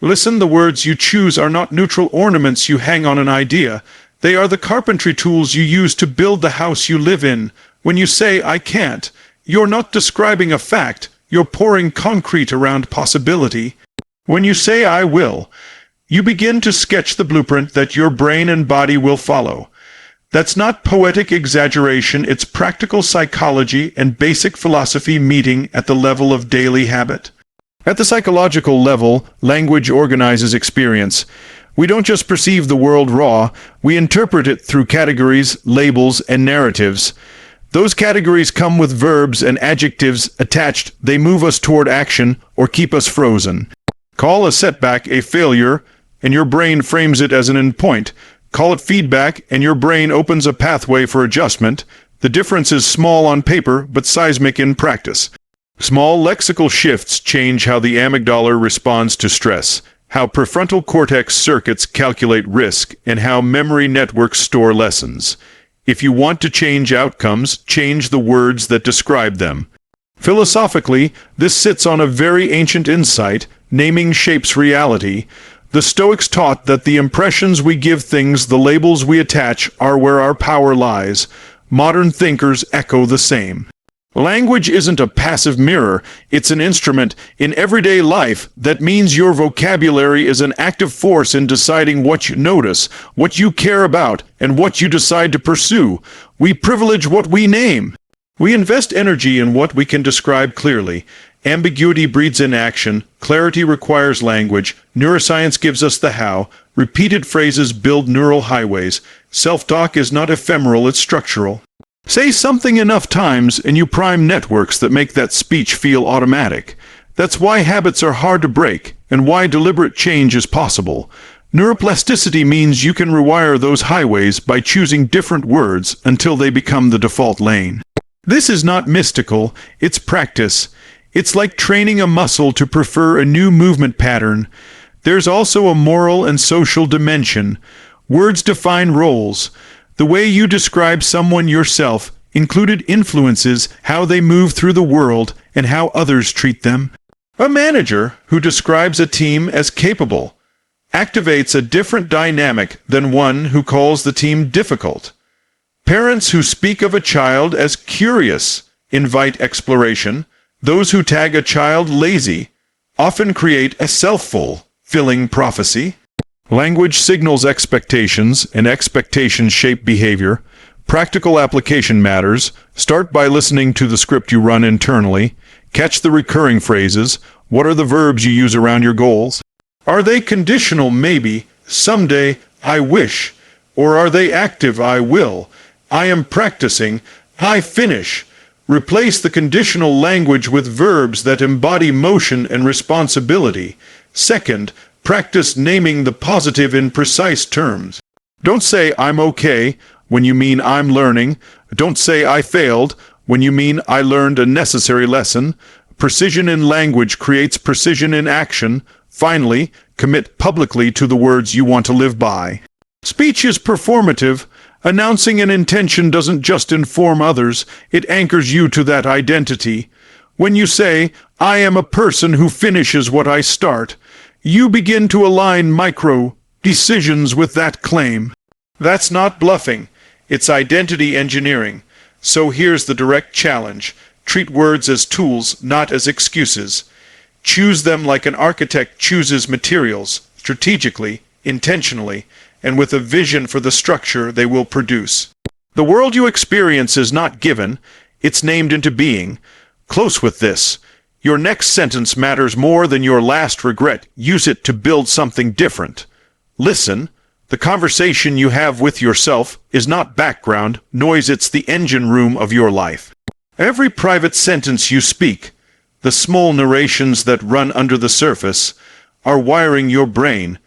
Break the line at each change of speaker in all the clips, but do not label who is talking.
Listen, the words you choose are not neutral ornaments you hang on an idea. They are the carpentry tools you use to build the house you live in. When you say, I can't, you're not describing a fact, you're pouring concrete around possibility. When you say, I will, you begin to sketch the blueprint that your brain and body will follow. That's not poetic exaggeration, it's practical psychology and basic philosophy meeting at the level of daily habit. At the psychological level, language organizes experience. We don't just perceive the world raw, we interpret it through categories, labels, and narratives. Those categories come with verbs and adjectives attached. They move us toward action or keep us frozen. Call a setback a failure, and your brain frames it as an endpoint. Call it feedback, and your brain opens a pathway for adjustment. The difference is small on paper, but seismic in practice. Small lexical shifts change how the amygdala responds to stress, how prefrontal cortex circuits calculate risk, and how memory networks store lessons. If you want to change outcomes, change the words that describe them. Philosophically, this sits on a very ancient insight: naming shapes reality. The Stoics taught that the impressions we give things, the labels we attach, are where our power lies. Modern thinkers echo the same. Language isn't a passive mirror, it's an instrument. In everyday life, that means your vocabulary is an active force in deciding what you notice, what you care about, and what you decide to pursue. We privilege what we name. We invest energy in what we can describe clearly. Ambiguity breeds inaction, clarity requires language, neuroscience gives us the how, repeated phrases build neural highways. Self-talk is not ephemeral, it's structural. Say something enough times and you prime networks that make that speech feel automatic. That's why habits are hard to break and why deliberate change is possible. Neuroplasticity means you can rewire those highways by choosing different words until they become the default lane. This is not mystical, it's practice. It's like training a muscle to prefer a new movement pattern. There's also a moral and social dimension. Words define roles. The way you describe someone yourself included influences how they move through the world and how others treat them. A manager who describes a team as capable activates a different dynamic than one who calls the team difficult. Parents who speak of a child as curious invite exploration. Those who tag a child lazy often create a self-fulfilling prophecy. Language signals expectations, and expectations shape behavior. Practical application matters. Start by listening to the script you run internally. Catch the recurring phrases. What are the verbs you use around your goals? Are they conditional, maybe, someday, I wish? Or are they active, I will? I am practicing, I finish. Replace the conditional language with verbs that embody motion and responsibility. Second, practice naming the positive in precise terms. Don't say, I'm okay, when you mean I'm learning. Don't say, I failed, when you mean I learned a necessary lesson. Precision in language creates precision in action. Finally, commit publicly to the words you want to live by. Speech is performative. Announcing an intention doesn't just inform others, it anchors you to that identity. When you say, I am a person who finishes what I start, you begin to align micro-decisions with that claim. That's not bluffing, it's identity engineering. So here's the direct challenge. Treat words as tools, not as excuses. Choose them like an architect chooses materials, strategically, intentionally, and with a vision for the structure they will produce. The world you experience is not given, it's named into being. Close with this. Your next sentence matters more than your last regret. Use it to build something different. Listen. The conversation you have with yourself is not background noise, it's the engine room of your life. Every private sentence you speak, the small narrations that run under the surface, are wiring your brain,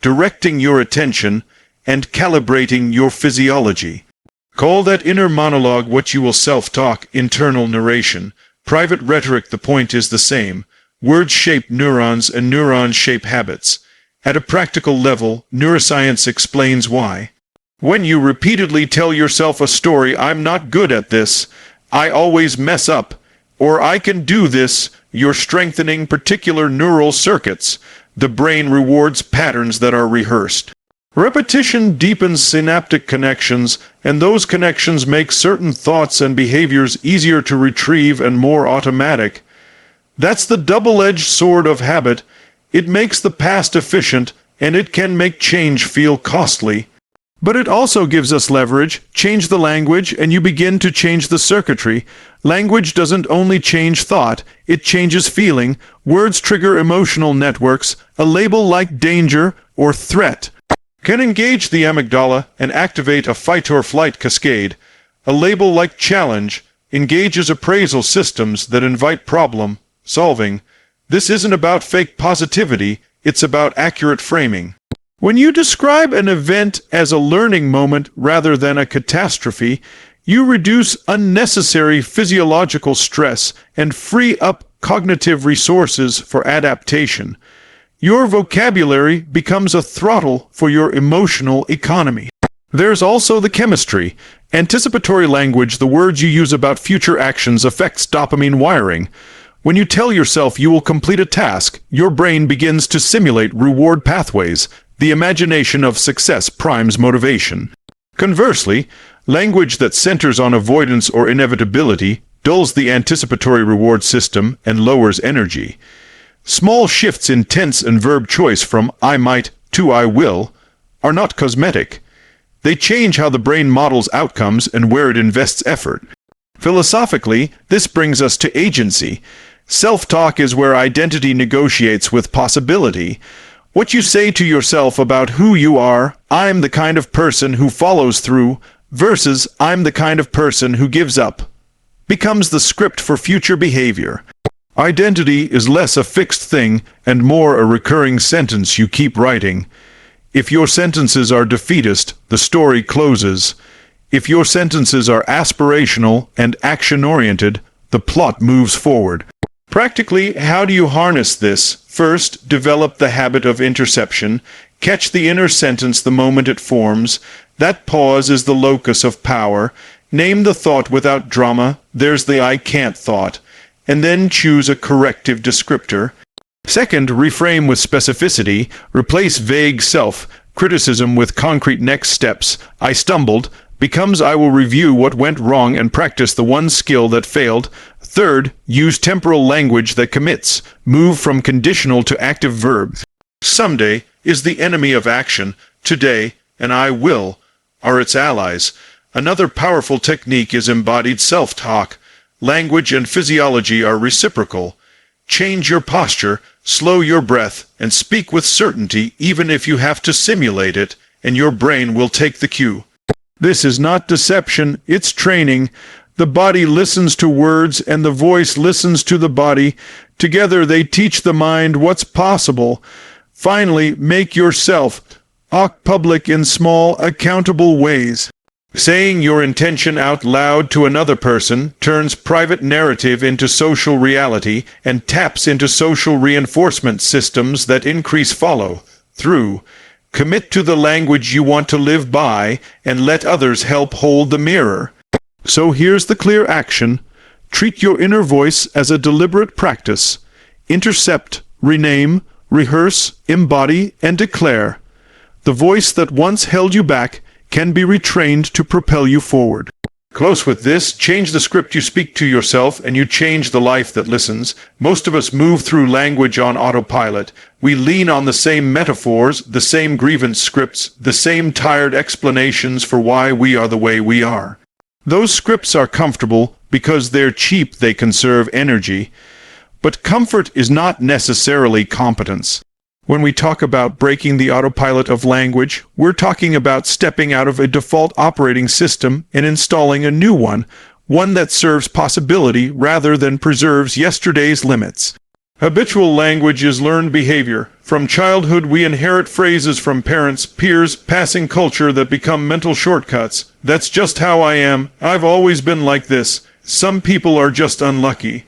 directing your attention, and calibrating your physiology. Call that inner monologue what you will self-talk, internal narration. Private rhetoric, the point is the same. Words shape neurons and neurons shape habits. At a practical level, neuroscience explains why. When you repeatedly tell yourself a story, I'm not good at this, I always mess up, or I can do this, you're strengthening particular neural circuits. The brain rewards patterns that are rehearsed. Repetition deepens synaptic connections, and those connections make certain thoughts and behaviors easier to retrieve and more automatic. That's the double-edged sword of habit. It makes the past efficient, and it can make change feel costly. But it also gives us leverage. Change the language, and you begin to change the circuitry. Language doesn't only change thought, it changes feeling. Words trigger emotional networks. A label like danger or threat can engage the amygdala and activate a fight-or-flight cascade. A label like challenge engages appraisal systems that invite problem solving. This isn't about fake positivity, it's about accurate framing. When you describe an event as a learning moment rather than a catastrophe, you reduce unnecessary physiological stress and free up cognitive resources for adaptation. Your vocabulary becomes a throttle for your emotional economy. There's also the chemistry. Anticipatory language, the words you use about future actions, affects dopamine wiring. When you tell yourself you will complete a task, your brain begins to simulate reward pathways. The imagination of success primes motivation. Conversely, language that centers on avoidance or inevitability dulls the anticipatory reward system and lowers energy. Small shifts in tense and verb choice from I might to I will are not cosmetic. They change how the brain models outcomes and where it invests effort. Philosophically, this brings us to agency. Self-talk is where identity negotiates with possibility. What you say to yourself about who you are, I'm the kind of person who follows through, versus I'm the kind of person who gives up, becomes the script for future behavior. Identity is less a fixed thing and more a recurring sentence you keep writing. If your sentences are defeatist, the story closes. If your sentences are aspirational and action-oriented, the plot moves forward. Practically, how do you harness this? First, develop the habit of interception. Catch the inner sentence the moment it forms. That pause is the locus of power. Name the thought without drama. There's the I can't thought. And then choose a corrective descriptor. Second, reframe with specificity. Replace vague self-criticism with concrete next steps. I stumbled becomes I will review what went wrong and practice the one skill that failed. Third, use temporal language that commits. Move from conditional to active verbs. Someday is the enemy of action. Today and I will are its allies. Another powerful technique is embodied self-talk. Language and physiology are reciprocal. Change your posture, slow your breath, and speak with certainty even if you have to simulate it, and your brain will take the cue. This is not deception, it's training. The body listens to words and the voice listens to the body. Together they teach the mind what's possible. Finally, make yourself public in small, accountable ways. Saying your intention out loud to another person turns private narrative into social reality and taps into social reinforcement systems that increase follow-through. Commit to the language you want to live by and let others help hold the mirror. So here's the clear action. Treat your inner voice as a deliberate practice. Intercept, rename, rehearse, embody, and declare. The voice that once held you back can be retrained to propel you forward. Close with this, change the script you speak to yourself and you change the life that listens. Most of us move through language on autopilot. We lean on the same metaphors, the same grievance scripts, the same tired explanations for why we are the way we are. Those scripts are comfortable because they're cheap, they conserve energy. But comfort is not necessarily competence. When we talk about breaking the autopilot of language, we're talking about stepping out of a default operating system and installing a new one that serves possibility rather than preserves yesterday's limits. Habitual language is learned behavior. From childhood, we inherit phrases from parents, peers, passing culture that become mental shortcuts. That's just how I am. I've always been like this. Some people are just unlucky.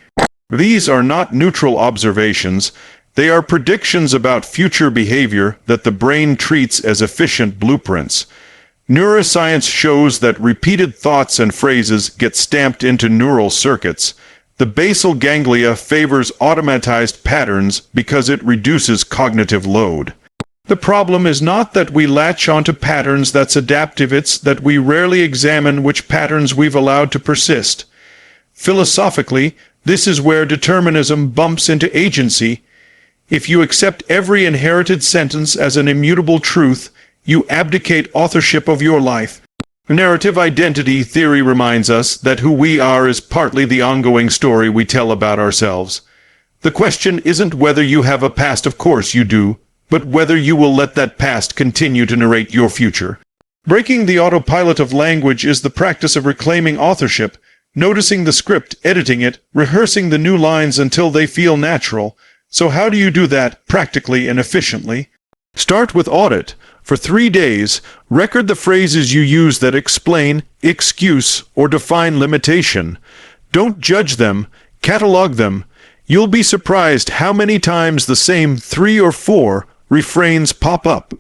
These are not neutral observations. They are predictions about future behavior that the brain treats as efficient blueprints. Neuroscience shows that repeated thoughts and phrases get stamped into neural circuits. The basal ganglia favors automatized patterns because it reduces cognitive load. The problem is not that we latch onto patterns that's adaptive, it's that we rarely examine which patterns we've allowed to persist. Philosophically, this is where determinism bumps into agency. If you accept every inherited sentence as an immutable truth, you abdicate authorship of your life. Narrative identity theory reminds us that who we are is partly the ongoing story we tell about ourselves. The question isn't whether you have a past, of course you do, but whether you will let that past continue to narrate your future. Breaking the autopilot of language is the practice of reclaiming authorship, noticing the script, editing it, rehearsing the new lines until they feel natural. So how do you do that practically and efficiently? Start with audit. For 3 days, record the phrases you use that explain, excuse, or define limitation. Don't judge them, catalog them. You'll be surprised how many times the same 3 or 4 refrains pop up.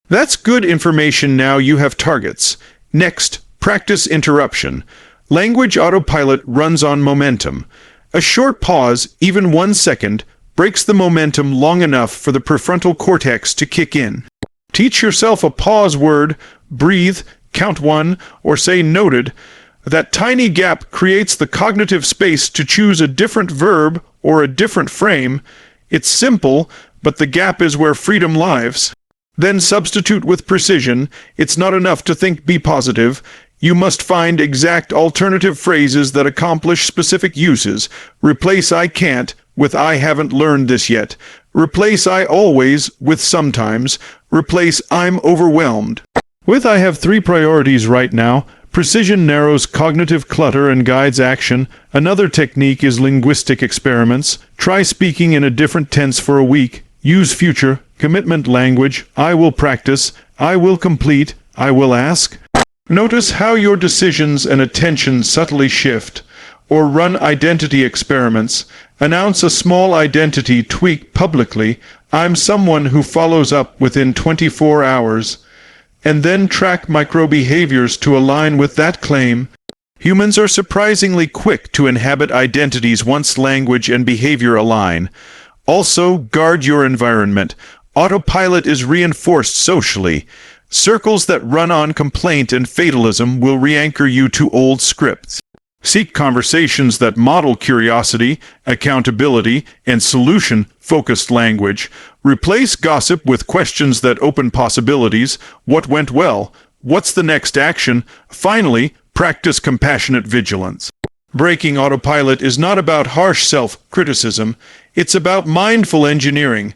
That's good information. Now you have targets. Next, practice interruption. Language autopilot runs on momentum. A short pause, even 1 second, breaks the momentum long enough for the prefrontal cortex to kick in. Teach yourself a pause word, breathe, count 1, or say noted. That tiny gap creates the cognitive space to choose a different verb or a different frame. It's simple, but the gap is where freedom lies. Then substitute with precision. It's not enough to think be positive. You must find exact alternative phrases that accomplish specific uses. Replace I can't with I haven't learned this yet. Replace I always with sometimes. Replace I'm overwhelmed with I have 3 priorities right now. Precision narrows cognitive clutter and guides action. Another technique is linguistic experiments. Try speaking in a different tense for a week. Use future, commitment language. I will practice. I will complete. I will ask. Notice how your decisions and attention subtly shift. Or run identity experiments. Announce a small identity tweak publicly. I'm someone who follows up within 24 hours. And then track micro-behaviors to align with that claim. Humans are surprisingly quick to inhabit identities once language and behavior align. Also, guard your environment. Autopilot is reinforced socially. Circles that run on complaint and fatalism will re-anchor you to old scripts. Seek conversations that model curiosity, accountability, and solution-focused language. Replace gossip with questions that open possibilities. What went well? What's the next action? Finally, practice compassionate vigilance. Breaking autopilot is not about harsh self-criticism. It's about mindful engineering.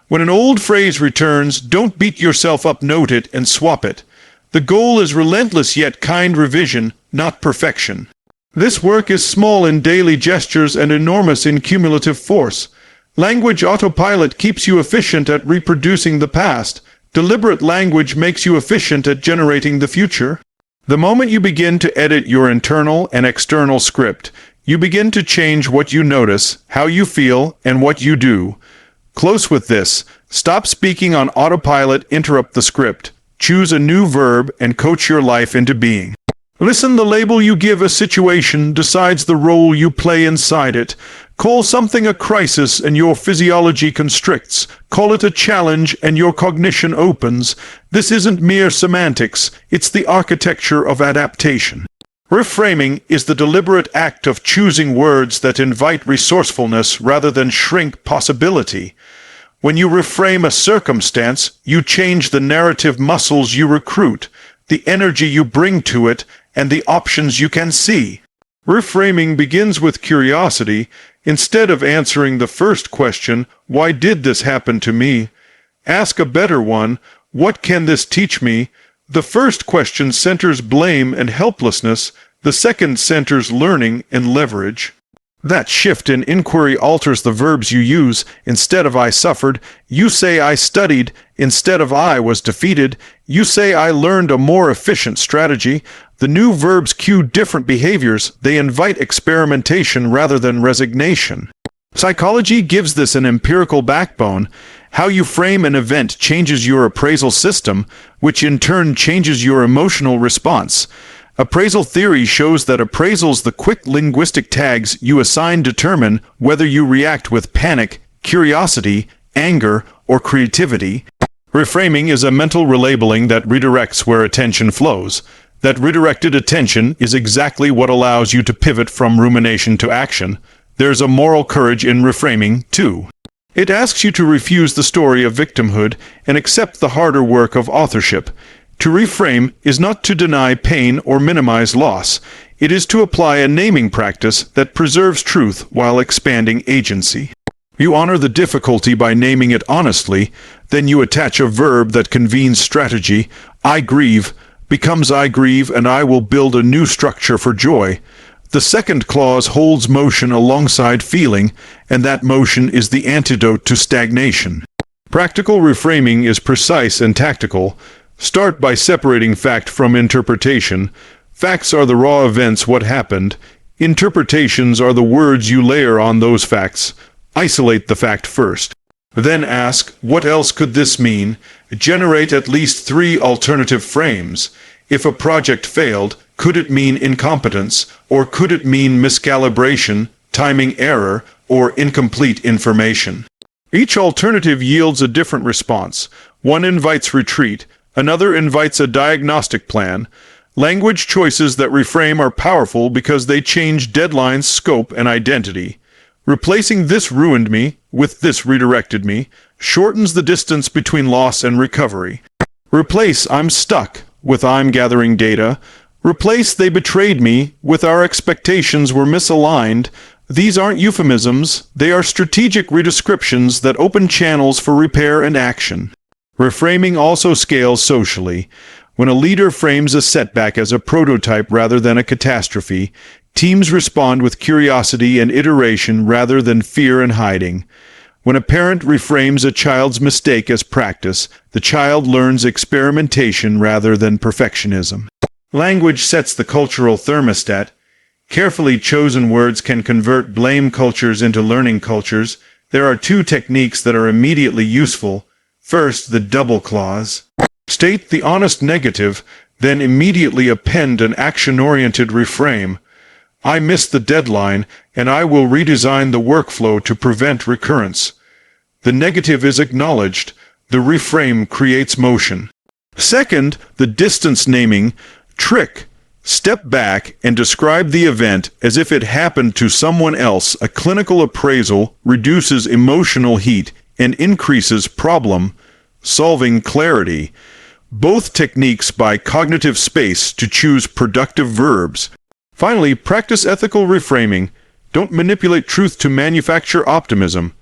When an old phrase returns, don't beat yourself up, note it, and swap it. The goal is relentless yet kind revision, not perfection. This work is small in daily gestures and enormous in cumulative force. Language autopilot keeps you efficient at reproducing the past. Deliberate language makes you efficient at generating the future. The moment you begin to edit your internal and external script, you begin to change what you notice, how you feel, and what you do. Close with this. Stop speaking on autopilot, interrupt the script. Choose a new verb and coach your life into being. Listen, the label you give a situation decides the role you play inside it. Call something a crisis and your physiology constricts. Call it a challenge and your cognition opens. This isn't mere semantics, it's the architecture of adaptation. Reframing is the deliberate act of choosing words that invite resourcefulness rather than shrink possibility. When you reframe a circumstance, you change the narrative muscles you recruit, the energy you bring to it, and the options you can see. Reframing begins with curiosity. Instead of answering the first question, why did this happen to me? Ask a better one, what can this teach me? The first question centers blame and helplessness. The second centers learning and leverage. That shift in inquiry alters the verbs you use. Instead of I suffered, you say I studied. Instead of I was defeated, you say I learned a more efficient strategy. The new verbs cue different behaviors. They invite experimentation rather than resignation. Psychology gives this an empirical backbone. How you frame an event changes your appraisal system, which in turn changes your emotional response. Appraisal theory shows that appraisals, the quick linguistic tags you assign, determine whether you react with panic, curiosity, anger, or creativity. Reframing is a mental relabeling that redirects where attention flows. That redirected attention is exactly what allows you to pivot from rumination to action. There's a moral courage in reframing, too. It asks you to refuse the story of victimhood and accept the harder work of authorship. To reframe is not to deny pain or minimize loss. It is to apply a naming practice that preserves truth while expanding agency. You honor the difficulty by naming it honestly, then you attach a verb that convenes strategy. I grieve becomes I grieve, and I will build a new structure for joy. The second clause holds motion alongside feeling, and that motion is the antidote to stagnation. Practical reframing is precise and tactical. Start by separating fact from interpretation. Facts are the raw events, what happened. Interpretations are the words you layer on those facts. Isolate the fact first. Then ask, what else could this mean? Generate at least 3 alternative frames. If a project failed, could it mean incompetence, or could it mean miscalibration, timing error, or incomplete information? Each alternative yields a different response. One invites retreat, another invites a diagnostic plan. Language choices that reframe are powerful because they change deadlines, scope, and identity. Replacing "this ruined me" with "this redirected me" shortens the distance between loss and recovery. Replace "I'm stuck" with "I'm gathering data." Replace "they betrayed me" with "our expectations were misaligned." These aren't euphemisms, they are strategic redescriptions that open channels for repair and action. Reframing also scales socially. When a leader frames a setback as a prototype rather than a catastrophe, teams respond with curiosity and iteration rather than fear and hiding. When a parent reframes a child's mistake as practice, the child learns experimentation rather than perfectionism. Language sets the cultural thermostat. Carefully chosen words can convert blame cultures into learning cultures. There are 2 techniques that are immediately useful. First, the double clause. State the honest negative, then immediately append an action-oriented reframe. I missed the deadline, and I will redesign the workflow to prevent recurrence. The negative is acknowledged. The reframe creates motion. Second, the distance naming trick. Step back and describe the event as if it happened to someone else. A clinical appraisal reduces emotional heat and increases problem-solving clarity. Both techniques buy cognitive space to choose productive verbs. Finally, practice ethical reframing. Don't manipulate truth to manufacture optimism.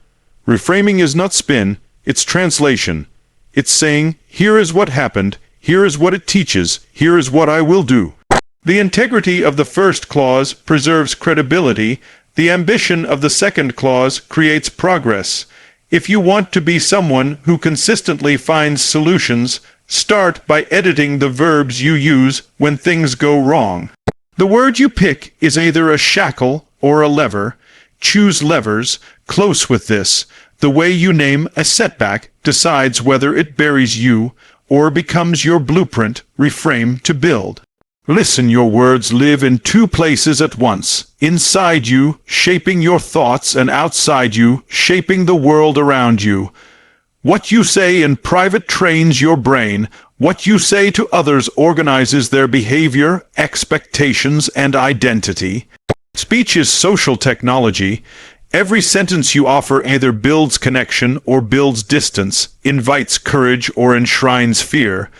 Reframing is not spin, it's translation. It's saying, here is what happened, here is what it teaches, here is what I will do. The integrity of the first clause preserves credibility. The ambition of the second clause creates progress. If you want to be someone who consistently finds solutions, start by editing the verbs you use when things go wrong. The word you pick is either a shackle or a lever. Choose levers. Close with this. The way you name a setback decides whether it buries you or becomes your blueprint. Reframe to build. Listen, your words live in 2 places at once. Inside you, shaping your thoughts, and outside you, shaping the world around you. What you say in private trains your brain. What you say to others organizes their behavior, expectations, and identity. Speech is social technology. Every sentence you offer either builds connection or builds distance, invites courage or enshrines fear.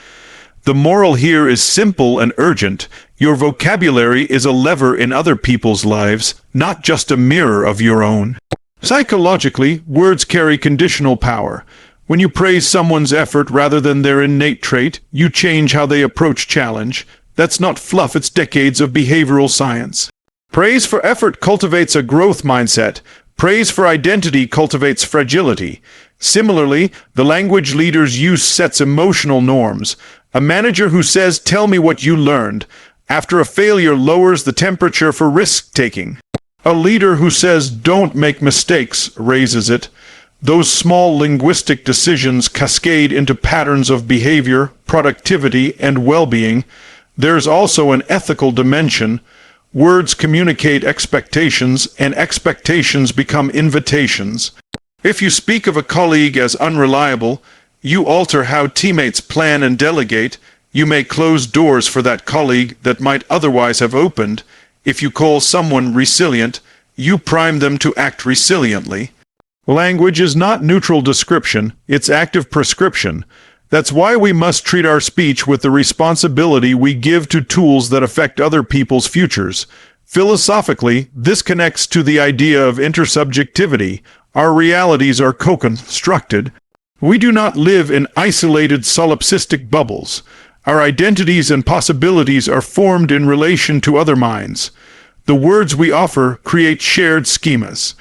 The moral here is simple and urgent. Your vocabulary is a lever in other people's lives, not just a mirror of your own. Psychologically, words carry conditional power. When you praise someone's effort rather than their innate trait, you change how they approach challenge. That's not fluff, it's decades of behavioral science. Praise for effort cultivates a growth mindset. Praise for identity cultivates fragility. Similarly, the language leaders use sets emotional norms. A manager who says, "Tell me what you learned," after a failure lowers the temperature for risk-taking. A leader who says, "Don't make mistakes," raises it. Those small linguistic decisions cascade into patterns of behavior, productivity, and well-being. There's also an ethical dimension. Words communicate expectations, and expectations become invitations. If you speak of a colleague as unreliable, you alter how teammates plan and delegate. You may close doors for that colleague that might otherwise have opened. If you call someone resilient, you prime them to act resiliently. Language is not neutral description, it's active prescription. That's why we must treat our speech with the responsibility we give to tools that affect other people's futures. Philosophically, this connects to the idea of intersubjectivity. Our realities are co-constructed. We do not live in isolated solipsistic bubbles. Our identities and possibilities are formed in relation to other minds. The words we offer create shared schemas.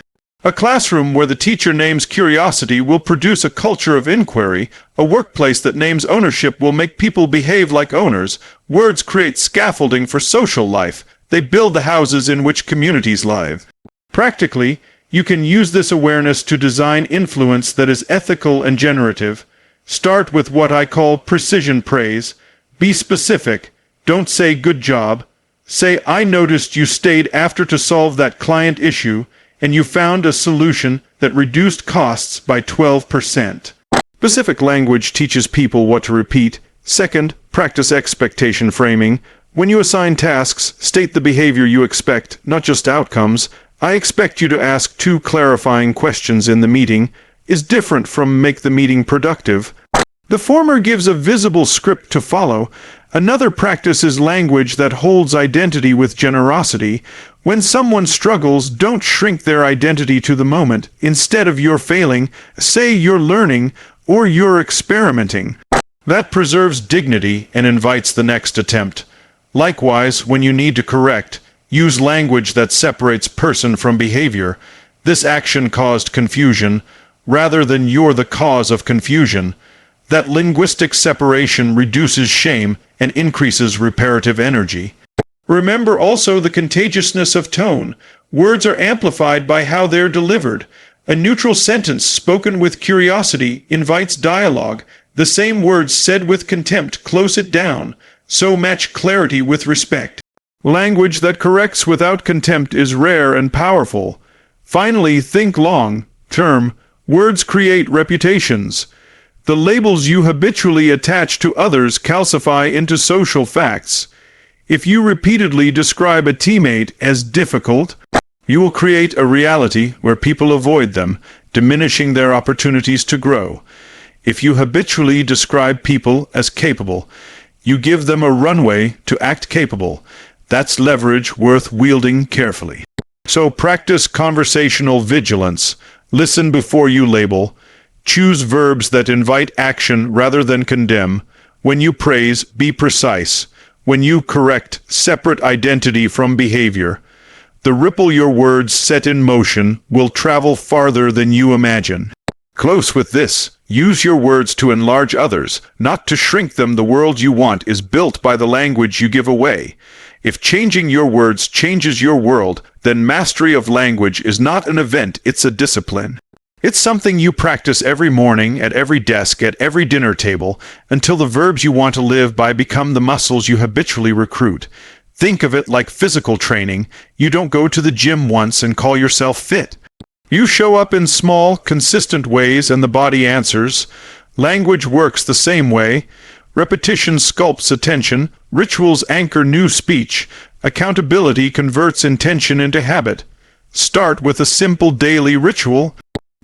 A classroom where the teacher names curiosity will produce a culture of inquiry. A workplace that names ownership will make people behave like owners. Words create scaffolding for social life. They build the houses in which communities live. Practically, you can use this awareness to design influence that is ethical and generative. Start with what I call precision praise. Be specific. Don't say good job. Say, I noticed you stayed after to solve that client issue, and you found a solution that reduced costs by 12%. Specific language teaches people what to repeat. Second, practice expectation framing. When you assign tasks, state the behavior you expect, not just outcomes. I expect you to ask 2 clarifying questions in the meeting is different from make the meeting productive. The former gives a visible script to follow. Another practice is language that holds identity with generosity. When someone struggles, don't shrink their identity to the moment. Instead of you're failing, say you're learning or you're experimenting. That preserves dignity and invites the next attempt. Likewise, when you need to correct, use language that separates person from behavior. This action caused confusion, rather than you're the cause of confusion. That linguistic separation reduces shame and increases reparative energy. Remember also the contagiousness of tone. Words are amplified by how they're delivered. A neutral sentence spoken with curiosity invites dialogue. The same words said with contempt close it down. So match clarity with respect. Language that corrects without contempt is rare and powerful. Finally, think long-term. Words create reputations. The labels you habitually attach to others calcify into social facts. If you repeatedly describe a teammate as difficult, you will create a reality where people avoid them, diminishing their opportunities to grow. If you habitually describe people as capable, you give them a runway to act capable. That's leverage worth wielding carefully. So practice conversational vigilance. Listen before you label. Choose verbs that invite action rather than condemn. When you praise, be precise. When you correct, separate identity from behavior. The ripple your words set in motion will travel farther than you imagine. Close with this. Use your words to enlarge others, not to shrink them. The world you want is built by the language you give away. If changing your words changes your world, then mastery of language is not an event, it's a discipline. It's something you practice every morning, at every desk, at every dinner table, until the verbs you want to live by become the muscles you habitually recruit. Think of it like physical training. You don't go to the gym once and call yourself fit. You show up in small, consistent ways and the body answers. Language works the same way. Repetition sculpts attention. Rituals anchor new speech. Accountability converts intention into habit. Start with a simple daily ritual.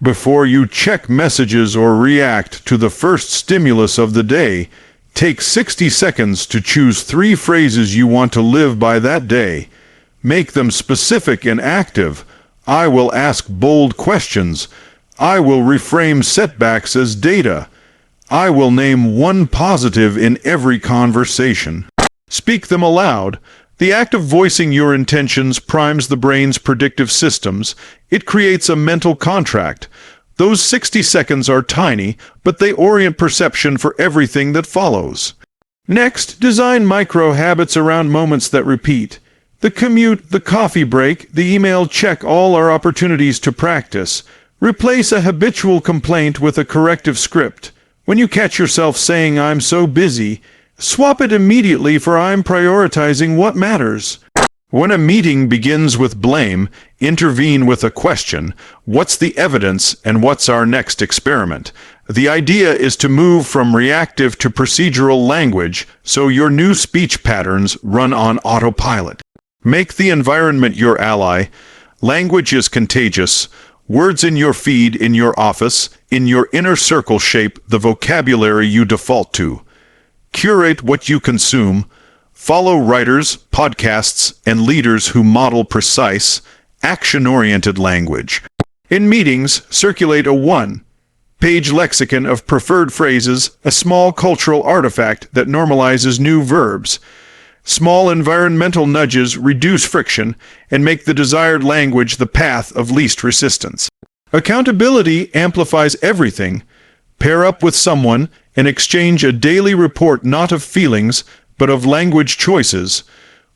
Before you check messages or react to the first stimulus of the day, take 60 seconds to choose 3 phrases you want to live by that day. Make them specific and active. I will ask bold questions. I will reframe setbacks as data. I will name one positive in every conversation. Speak them aloud. The act of voicing your intentions primes the brain's predictive systems. It creates a mental contract. Those 60 seconds are tiny, but they orient perception for everything that follows. Next, design micro-habits around moments that repeat. The commute, the coffee break, the email check all are opportunities to practice. Replace a habitual complaint with a corrective script. When you catch yourself saying, "I'm so busy," Swap it immediately for I'm prioritizing what matters. When a meeting begins with blame, intervene with a question. What's the evidence and what's our next experiment? The idea is to move from reactive to procedural language, so your new speech patterns run on autopilot. Make the environment your ally. Language is contagious. Words in your feed, in your office, in your inner circle shape the vocabulary you default to. Curate what you consume. Follow writers, podcasts, and leaders who model precise, action-oriented language. In meetings, circulate a one-page lexicon of preferred phrases, a small cultural artifact that normalizes new verbs. Small environmental nudges reduce friction and make the desired language the path of least resistance. Accountability amplifies everything. Pair up with someone and exchange a daily report not of feelings, but of language choices.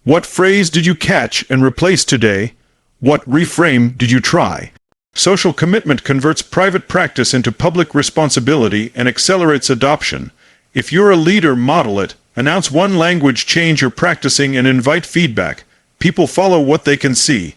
What phrase did you catch and replace today? What reframe did you try? Social commitment converts private practice into public responsibility and accelerates adoption. If you're a leader, model it. Announce one language change you're practicing and invite feedback. People follow what they can see.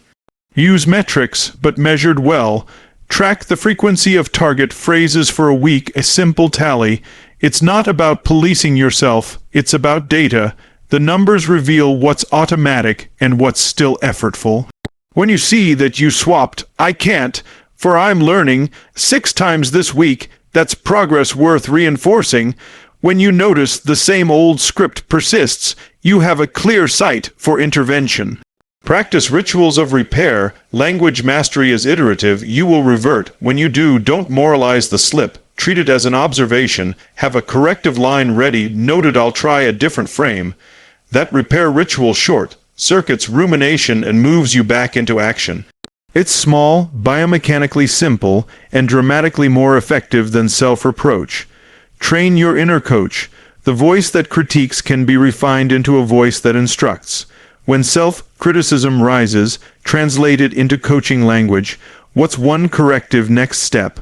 Use metrics, but measured well. Track the frequency of target phrases for a week, a simple tally. It's not about policing yourself, it's about data. The numbers reveal what's automatic and what's still effortful. When you see that you swapped "I can't" for "I'm learning" 6 times this week, that's progress worth reinforcing. When you notice the same old script persists, you have a clear sight for intervention. Practice rituals of repair. Language mastery is iterative. You will revert. When you do, don't moralize the slip. Treat it as an observation. Have a corrective line ready. Noted, I'll try a different frame. That repair ritual short circuits rumination and moves you back into action. It's small, biomechanically simple, and dramatically more effective than self-reproach. Train your inner coach. The voice that critiques can be refined into a voice that instructs. When self-criticism rises, translate it into coaching language. What's one corrective next step?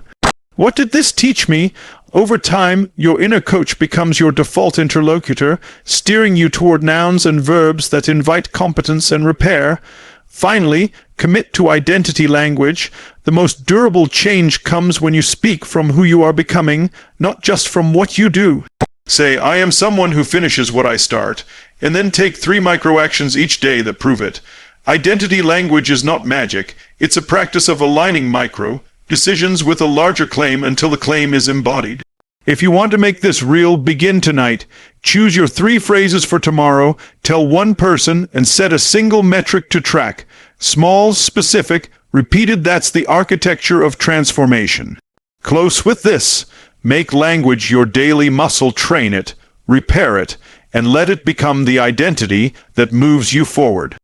What did this teach me? Over time, your inner coach becomes your default interlocutor, steering you toward nouns and verbs that invite competence and repair. Finally, commit to identity language. The most durable change comes when you speak from who you are becoming, not just from what you do. Say, I am someone who finishes what I start, and then take 3 microactions each day that prove it. Identity language is not magic. It's a practice of aligning micro decisions with a larger claim until the claim is embodied. If you want to make this real, begin tonight. Choose your 3 phrases for tomorrow, tell one person, and set a single metric to track. Small, specific, repeated. That's the architecture of transformation. Close with this. Make language your daily muscle. Train it, repair it, and let it become the identity that moves you forward.